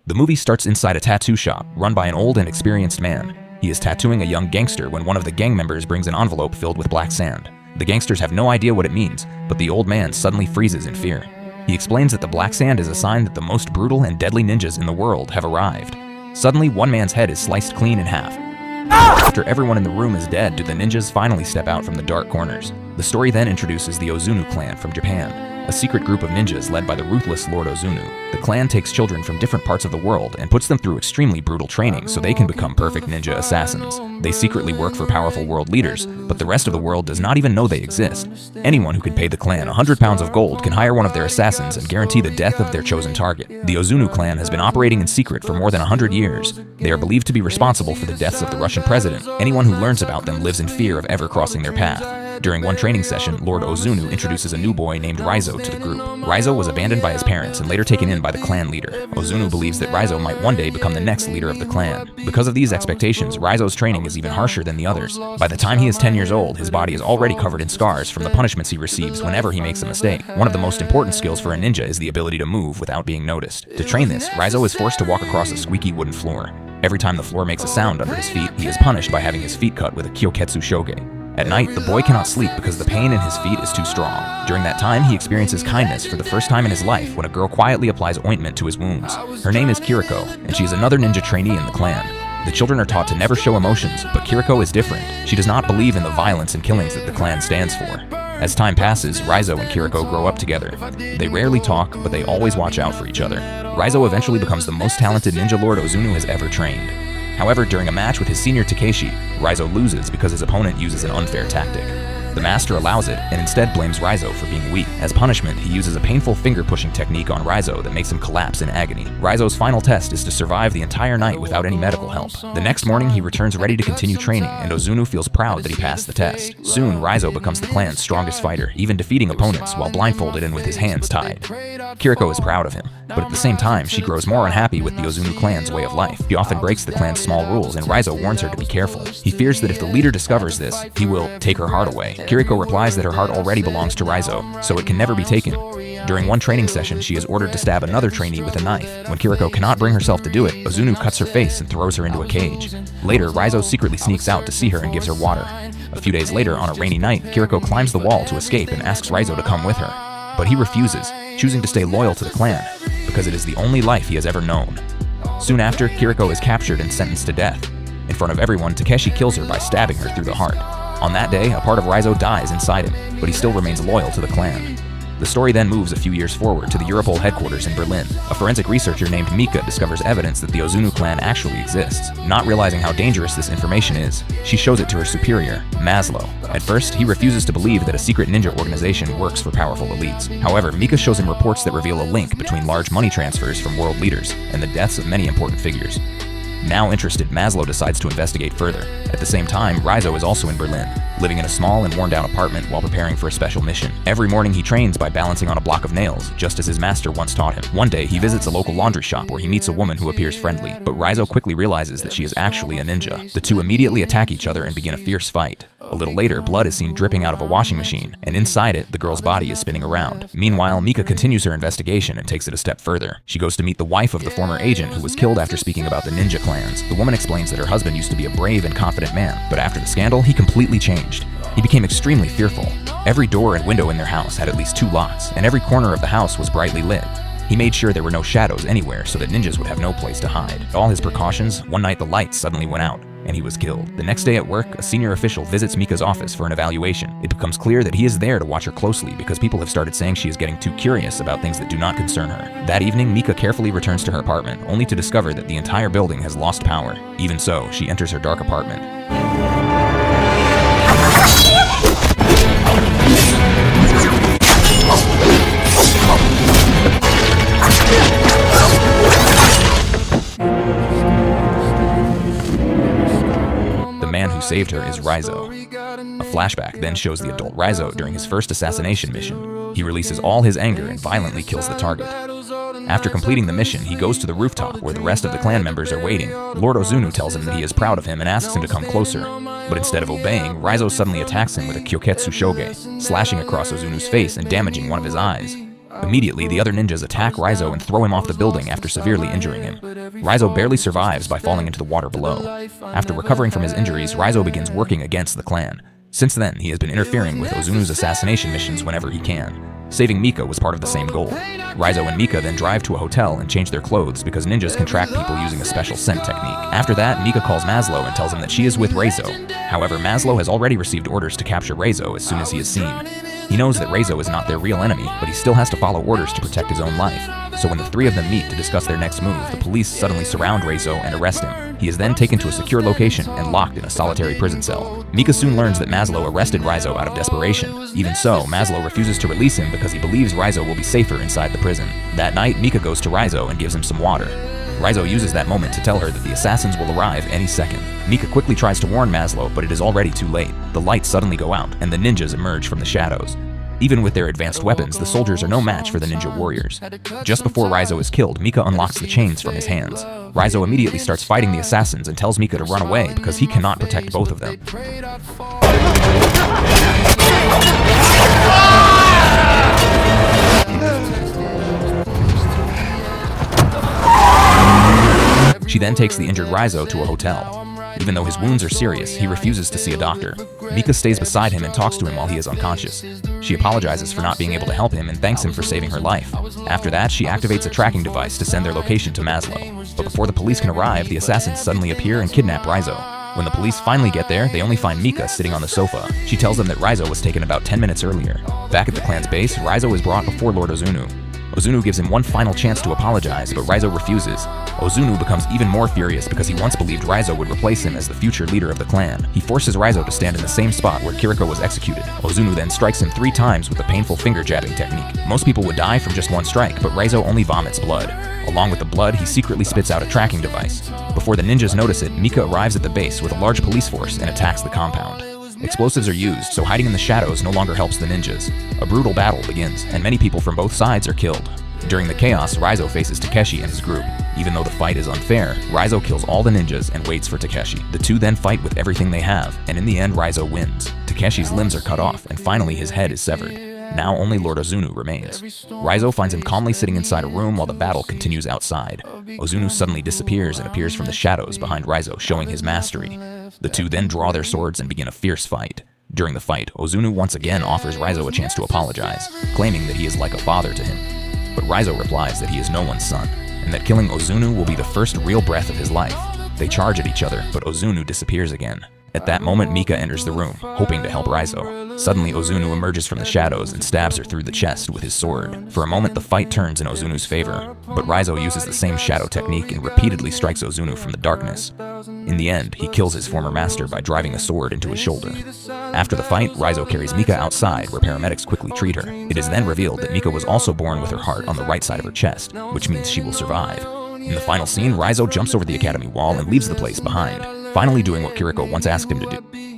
The movie starts inside a tattoo shop run by an old and experienced man. He is tattooing a young gangster when one of the gang members brings an envelope filled with black sand. The gangsters have no idea what it means, but the old man suddenly freezes in fear. He explains that the black sand is a sign that the most brutal and deadly ninjas in the world have arrived. Suddenly, one man's head is sliced clean in half. After everyone in the room is dead, do the ninjas finally step out from the dark corners. The story then introduces the Ozunu clan from Japan, a secret group of ninjas led by the ruthless Lord Ozunu. The clan takes children from different parts of the world and puts them through extremely brutal training so they can become perfect ninja assassins. They secretly work for powerful world leaders, but the rest of the world does not even know they exist. Anyone who can pay the clan 100 pounds of gold can hire one of their assassins and guarantee the death of their chosen target. The Ozunu clan has been operating in secret for more than 100 years. They are believed to be responsible for the deaths of the Russian president. Anyone who learns about them lives in fear of ever crossing their path. During one training session, Lord Ozunu introduces a new boy named Raizo to the group. Raizo was abandoned by his parents and later taken in by the clan leader. Ozunu believes that Raizo might one day become the next leader of the clan. Because of these expectations, Raizo's training is even harsher than the others. By the time he is 10 years old, his body is already covered in scars from the punishments he receives whenever he makes a mistake. One of the most important skills for a ninja is the ability to move without being noticed. To train this, Raizo is forced to walk across a squeaky wooden floor. Every time the floor makes a sound under his feet, he is punished by having his feet cut with a Kyoketsu Shoge. At night, the boy cannot sleep because the pain in his feet is too strong. During that time, he experiences kindness for the first time in his life when a girl quietly applies ointment to his wounds. Her name is Kiriko, and she is another ninja trainee in the clan. The children are taught to never show emotions, but Kiriko is different. She does not believe in the violence and killings that the clan stands for. As time passes, Raizo and Kiriko grow up together. They rarely talk, but they always watch out for each other. Raizo eventually becomes the most talented ninja lord Ozunu has ever trained. However, during a match with his senior Takeshi, Raizo loses because his opponent uses an unfair tactic. The master allows it and instead blames Raizo for being weak. As punishment, he uses a painful finger-pushing technique on Raizo that makes him collapse in agony. Raizo's final test is to survive the entire night without any medical help. The next morning, he returns ready to continue training, and Ozunu feels proud that he passed the test. Soon, Raizo becomes the clan's strongest fighter, even defeating opponents while blindfolded and with his hands tied. Kiriko is proud of him, but at the same time, she grows more unhappy with the Ozunu clan's way of life. He often breaks the clan's small rules, and Raizo warns her to be careful. He fears that if the leader discovers this, he will take her heart away. Kiriko replies that her heart already belongs to Raizo, so it can never be taken. During one training session, she is ordered to stab another trainee with a knife. When Kiriko cannot bring herself to do it, Ozunu cuts her face and throws her into a cage. Later, Raizo secretly sneaks out to see her and gives her water. A few days later, on a rainy night, Kiriko climbs the wall to escape and asks Raizo to come with her. But he refuses, choosing to stay loyal to the clan, because it is the only life he has ever known. Soon after, Kiriko is captured and sentenced to death. In front of everyone, Takeshi kills her by stabbing her through the heart. On that day, a part of Raizo dies inside him, but he still remains loyal to the clan. The story then moves a few years forward to the Europol headquarters in Berlin. A forensic researcher named Mika discovers evidence that the Ozunu clan actually exists. Not realizing how dangerous this information is, she shows it to her superior, Maslow. At first, he refuses to believe that a secret ninja organization works for powerful elites. However, Mika shows him reports that reveal a link between large money transfers from world leaders and the deaths of many important figures. Now interested, Maslow decides to investigate further. At the same time, Raizo is also in Berlin, living in a small and worn-down apartment while preparing for a special mission. Every morning he trains by balancing on a block of nails, just as his master once taught him. One day, he visits a local laundry shop where he meets a woman who appears friendly, but Raizo quickly realizes that she is actually a ninja. The two immediately attack each other and begin a fierce fight. A little later, blood is seen dripping out of a washing machine, and inside it, the girl's body is spinning around. Meanwhile, Mika continues her investigation and takes it a step further. She goes to meet the wife of the former agent who was killed after speaking about the ninja clans. The woman explains that her husband used to be a brave and confident man, but after the scandal, he completely changed. He became extremely fearful. Every door and window in their house had at least 2 locks, and every corner of the house was brightly lit. He made sure there were no shadows anywhere so that ninjas would have no place to hide. With all his precautions, one night the lights suddenly went out, and he was killed. The next day at work, a senior official visits Mika's office for an evaluation. It becomes clear that he is there to watch her closely because people have started saying she is getting too curious about things that do not concern her. That evening, Mika carefully returns to her apartment, only to discover that the entire building has lost power. Even so, she enters her dark apartment. The man who saved her is Raizo. A flashback then shows the adult Raizo during his first assassination mission. He releases all his anger and violently kills the target. After completing the mission, he goes to the rooftop where the rest of the clan members are waiting. Lord Ozunu tells him that he is proud of him and asks him to come closer. But instead of obeying, Raizo suddenly attacks him with a Kyoketsu Shoge, slashing across Ozunu's face and damaging one of his eyes. Immediately, the other ninjas attack Raizo and throw him off the building after severely injuring him. Raizo barely survives by falling into the water below. After recovering from his injuries, Raizo begins working against the clan. Since then, he has been interfering with Ozunu's assassination missions whenever he can. Saving Mika was part of the same goal. Raizo and Mika then drive to a hotel and change their clothes because ninjas can track people using a special scent technique. After that, Mika calls Maslow and tells him that she is with Raizo. However, Maslow has already received orders to capture Raizo as soon as he is seen. He knows that Raizo is not their real enemy, but he still has to follow orders to protect his own life. So when the three of them meet to discuss their next move, the police suddenly surround Raizo and arrest him. He is then taken to a secure location and locked in a solitary prison cell. Mika soon learns that Maslow arrested Raizo out of desperation. Even so, Maslow refuses to release him because he believes Raizo will be safer inside the prison. That night, Mika goes to Raizo and gives him some water. Raizo uses that moment to tell her that the assassins will arrive any second. Mika quickly tries to warn Maslow, but it is already too late. The lights suddenly go out, and the ninjas emerge from the shadows. Even with their advanced weapons, the soldiers are no match for the ninja warriors. Just before Raizo is killed, Mika unlocks the chains from his hands. Raizo immediately starts fighting the assassins and tells Mika to run away because he cannot protect both of them. She then takes the injured Raizo to a hotel. Even though his wounds are serious, he refuses to see a doctor. Mika stays beside him and talks to him while he is unconscious. She apologizes for not being able to help him and thanks him for saving her life. After that, she activates a tracking device to send their location to Maslow. But before the police can arrive, the assassins suddenly appear and kidnap Raizo. When the police finally get there, they only find Mika sitting on the sofa. She tells them that Raizo was taken about 10 minutes earlier. Back at the clan's base, Raizo is brought before Lord Ozunu. Ozunu gives him one final chance to apologize, but Raizo refuses. Ozunu becomes even more furious because he once believed Raizo would replace him as the future leader of the clan. He forces Raizo to stand in the same spot where Kiriko was executed. Ozunu then strikes him 3 times with a painful finger jabbing technique. Most people would die from just one strike, but Raizo only vomits blood. Along with the blood, he secretly spits out a tracking device. Before the ninjas notice it, Mika arrives at the base with a large police force and attacks the compound. Explosives are used, so hiding in the shadows no longer helps the ninjas. A brutal battle begins, and many people from both sides are killed. During the chaos, Raizo faces Takeshi and his group. Even though the fight is unfair, Raizo kills all the ninjas and waits for Takeshi. The two then fight with everything they have, and in the end, Raizo wins. Takeshi's limbs are cut off, and finally his head is severed. Now only Lord Ozunu remains. Raizo finds him calmly sitting inside a room while the battle continues outside. Ozunu suddenly disappears and appears from the shadows behind Raizo, showing his mastery. The two then draw their swords and begin a fierce fight. During the fight, Ozunu once again offers Raizo a chance to apologize, claiming that he is like a father to him. But Raizo replies that he is no one's son, and that killing Ozunu will be the first real breath of his life. They charge at each other, but Ozunu disappears again. At that moment, Mika enters the room, hoping to help Raizo. Suddenly, Ozunu emerges from the shadows and stabs her through the chest with his sword. For a moment, the fight turns in Ozunu's favor, but Raizo uses the same shadow technique and repeatedly strikes Ozunu from the darkness. In the end, he kills his former master by driving a sword into his shoulder. After the fight, Raizo carries Mika outside, where paramedics quickly treat her. It is then revealed that Mika was also born with her heart on the right side of her chest, which means she will survive. In the final scene, Raizo jumps over the academy wall and leaves the place behind, finally doing what Kiriko once asked him to do.